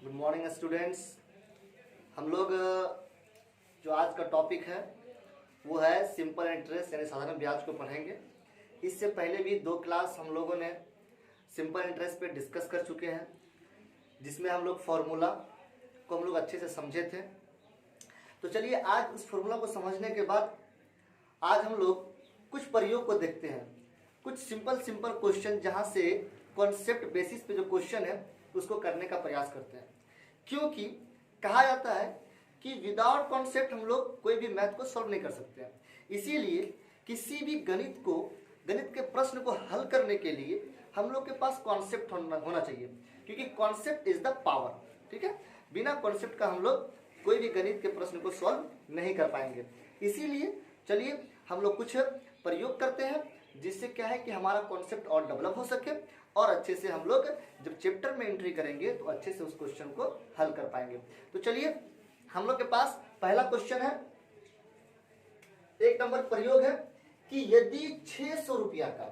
Good morning students. हम लोग जो आज का टॉपिक है वो है सिंपल इंटरेस्ट यानी साधारण ब्याज को पढ़ेंगे। इससे पहले भी 2 क्लास हम लोगों ने सिंपल इंटरेस्ट पे डिस्कस कर चुके हैं, जिसमें हम लोग फार्मूला को हम लोग अच्छे से समझे थे। तो चलिए आज उस फार्मूला को समझने के बाद आज हम लोग कुछ प्रयोग को देखते हैं, कुछ सिंपल क्वेश्चन जहाँ से कॉन्सेप्ट बेसिस पे जो क्वेश्चन है उसको करने का प्रयास करते हैं। क्योंकि कहा जाता है कि विदाउट कॉन्सेप्ट हम लोग कोई भी मैथ को सॉल्व नहीं कर सकते हैं। इसीलिए किसी भी गणित के प्रश्न को हल करने के लिए हम लोग के पास कॉन्सेप्ट होना चाहिए, क्योंकि कॉन्सेप्ट इज द पावर। ठीक है, बिना कॉन्सेप्ट का हम लोग कोई भी गणित के प्रश्न को सॉल्व नहीं कर पाएंगे। इसीलिए चलिए हम लोग कुछ प्रयोग करते हैं, जिससे क्या है कि हमारा कॉन्सेप्ट और डेवलप हो सके और अच्छे से हम लोग जब चैप्टर में एंट्री करेंगे तो अच्छे से उस क्वेश्चन को हल कर पाएंगे। तो चलिए हम लोग के पास पहला क्वेश्चन है, 1 नंबर प्रयोग है कि यदि 600 रुपया का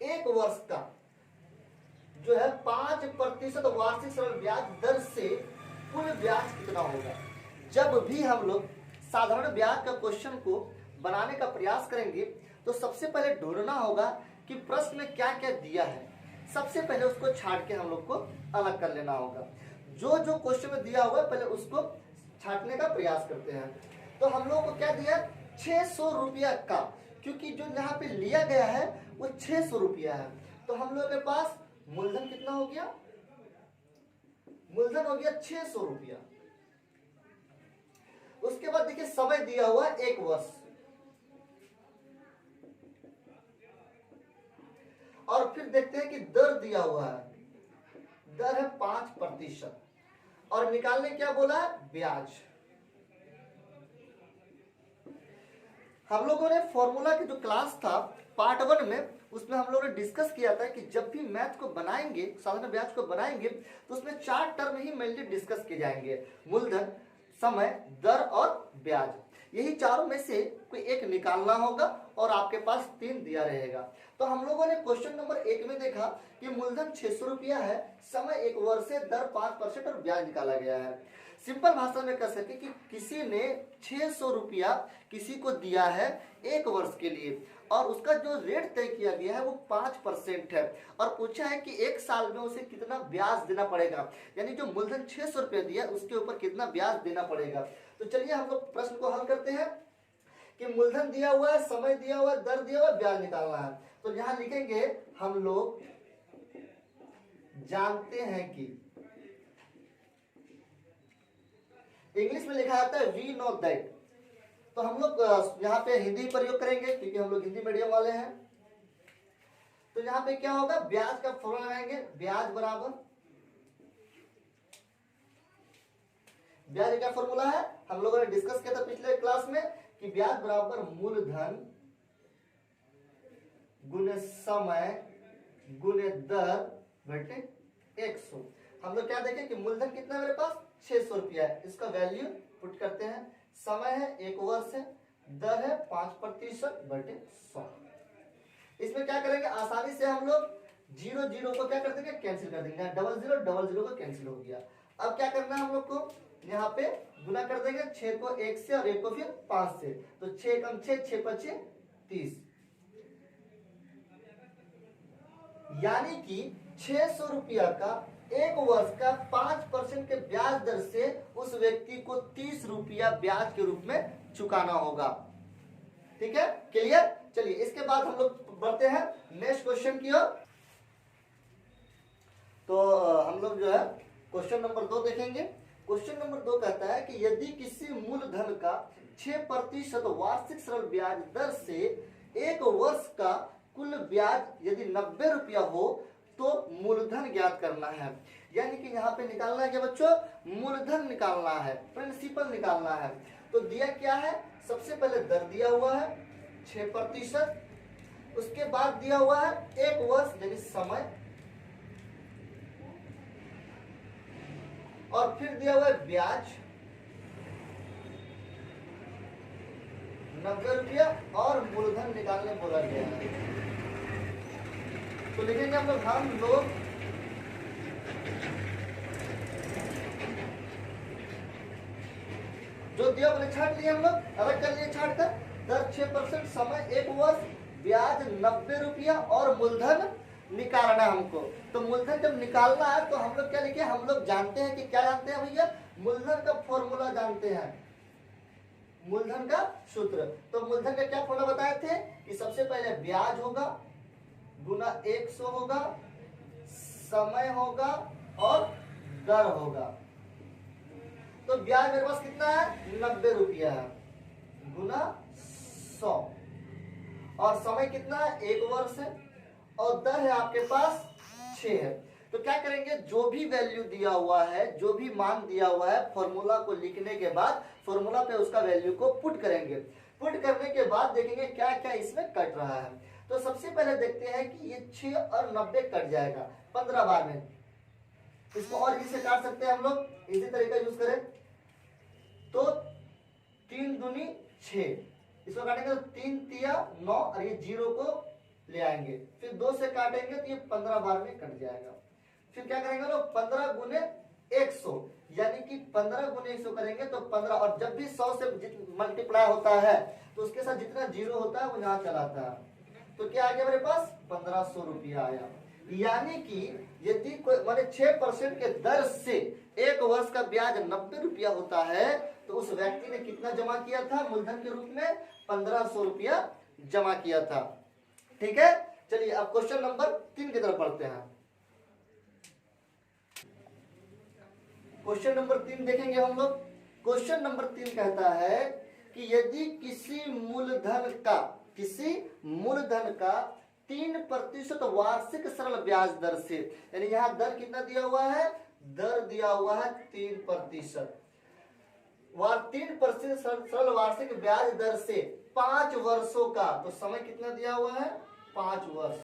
1 वर्ष का जो है 5% वार्षिक सरल ब्याज दर से कुल ब्याज कितना होगा। जब भी हम लोग साधारण ब्याज का क्वेश्चन को बनाने का प्रयास करेंगे तो सबसे पहले ढूंढना होगा कि प्रश्न में क्या क्या दिया है। सबसे पहले उसको छांट के हम लोग को अलग कर लेना होगा। जो जो क्वेश्चन में दिया होगा पहले उसको छांटने का प्रयास करते हैं। तो हम लोग को क्या दिया, 600 रुपया का, क्योंकि जो यहाँ पे लिया गया है वो 600 रुपया है। तो हम लोग के पास मूलधन कितना हो गया, मूलधन हो गया 600 रुपया। उसके बाद देखिए समय दिया हुआ है 1 वर्ष, और फिर देखते हैं कि दर दिया हुआ है, दर है 5%, और निकालने क्या बोला है, ब्याज। हम लोगों ने फॉर्मूला की जो क्लास था पार्ट 1 में, उसमें हम लोगों ने डिस्कस किया था कि जब भी मैथ को बनाएंगे, साधारण ब्याज को बनाएंगे, तो उसमें 4 टर्म ही मेनली डिस्कस किए जाएंगे, मूलधन, समय, दर और ब्याज। यही चारों में से कोई एक निकालना होगा और आपके पास 3 दिया रहेगा। तो हम लोगों ने क्वेश्चन नंबर 1 में देखा कि मूलधन 600 रुपया है, समय 1 वर्ष है, दर 5% और ब्याज निकाला गया है। सिंपल भाषा में कह सके कि किसी ने 600 रुपया किसी को दिया है 1 वर्ष के लिए, और उसका जो रेट तय किया गया है वो 5% है, और पूछा है कि 1 साल में उसे कितना ब्याज देना पड़ेगा, यानी जो मूलधन 600 रुपया दिया उसके ऊपर कितना ब्याज देना पड़ेगा। तो चलिए हम लोग प्रश्न को हल करते हैं कि मूलधन दिया हुआ है, समय दिया हुआ है, दर दिया हुआ है, ब्याज निकालना है। तो यहां लिखेंगे हम लोग जानते हैं कि, इंग्लिश में लिखा जाता है वी नो दैट। तो हम लोग यहाँ पे हिंदी प्रयोग करेंगे क्योंकि हम लोग हिंदी मीडियम वाले हैं। तो यहाँ पे क्या होगा, ब्याज का फॉर्मूला लगाएंगे, ब्याज बराबर, ब्याज क्या फॉर्मूला है, हम लोगों ने डिस्कस किया था पिछले क्लास में कि ब्याज बराबर मूलधन गुने समय गुने दर बटे 100। हम लोग क्या देखें कि मूलधन कितना है मेरे पास, 600 रुपया है, इसका वैल्यू पुट करते हैं, समय है 1 वर्ष है, दर है 5% बटे 100। इसमें क्या करेंगे, आसानी से हम लोग 0 को क्या कर देंगे, कैंसिल कर देंगे, 0 को कैंसिल हो गया। अब क्या करना है हम लोग को, यहाँ पे गुना कर देंगे 6 को 1 से और 1 को फिर 5 से, तो 6 कम 6, 6 5 30, यानी कि 600 रुपया का 1 वर्ष का 5% के ब्याज दर से उस व्यक्ति को 30 रुपया ब्याज के रूप में चुकाना होगा। ठीक है, क्लियर। चलिए इसके बाद हम लोग बढ़ते हैं नेक्स्ट क्वेश्चन की ओर। तो हम लोग जो है क्वेश्चन नंबर 2 देखेंगे। क्वेश्चन नंबर 2 कहता है कि यदि किसी मूलधन का 6% वार्षिक सरल ब्याज दर से 1 वर्ष का कुल ब्याज यदि 90 रुपया हो तो मूलधन ज्ञात करना है। यानी कि यहाँ पे निकालना है क्या बच्चों, मूलधन निकालना है, प्रिंसिपल निकालना है। तो दिया क्या है, सबसे पहले दर दिया हुआ है 6%, उसके बाद दिया हुआ है 1 वर्ष यानी समय, और फिर दिया हुआ है ब्याज 90 रुपया, और मूलधन निकालने बोला गया है। तो लिखेंगे हम लोग जो दिया मैंने छाट लिया, हम लोग अलग कर लिए छाट कर। दर 6% समय 1 वर्ष, ब्याज 90 रुपया और मूलधन निकालना हमको। तो मूलधन जब निकालना है तो हम लोग क्या लिखे, हम लोग जानते हैं कि क्या जानते हैं भैया, मूलधन का फॉर्मूला जानते हैं, मूलधन का सूत्र। तो मूलधन का क्या फॉर्मूला बताए थे कि सबसे पहले ब्याज होगा गुना 100 होगा, समय होगा और दर होगा। तो ब्याज मेरे पास कितना है, 90 रुपया है, गुना 100, और समय कितना है, 1 वर्ष है, और दर है आपके पास 6 है। तो क्या करेंगे, जो भी वैल्यू दिया हुआ है, जो भी मान दिया हुआ है, फॉर्मूला को लिखने के बाद फॉर्मूला पे उसका वैल्यू को पुट करेंगे। पुट करने के बाद देखेंगे क्या क्या इसमें कट रहा है। तो सबसे पहले देखते हैं कि ये 6 और 90 कट जाएगा 15 बार में। इसको और इसे काट सकते हैं हम लोग, इसी तरीका यूज करें तो 3 दूनी 6, इसको काटेंगे तो 3 तिया 9, और ये 0 को ले आएंगे, फिर 2 से काटेंगे तो ये 15 बार में कट जाएगा। फिर क्या करेंगे लोग, 15 गुने 100, यानी कि 15 गुने 100 करेंगे तो 15, और जब भी 100 से मल्टीप्लाई होता है तो उसके साथ जितना 0 होता है वो यहाँ चलाता है। तो क्या आ गया मेरे पास, 1500 रुपया आया। यानी कि यदि कोई माने 6% के दर से 1 वर्ष का ब्याज 90 रुपया होता है तो उस व्यक्ति ने कितना जमा किया था, मूलधन के रूप में 1500 रुपया जमा किया था। ठीक है, चलिए अब क्वेश्चन नंबर 3 की तरफ पढ़ते हैं। क्वेश्चन नंबर 3 देखेंगे हम लोग। क्वेश्चन नंबर 3 कहता है कि यदि किसी मूलधन का 3% वार्षिक सरल ब्याज दर से, यानी यहाँ दर कितना दिया हुआ है, दर दिया हुआ है 3%, 3% सरल वार्षिक ब्याज दर से 5 वर्षों का, तो समय कितना दिया हुआ है, 5 वर्ष,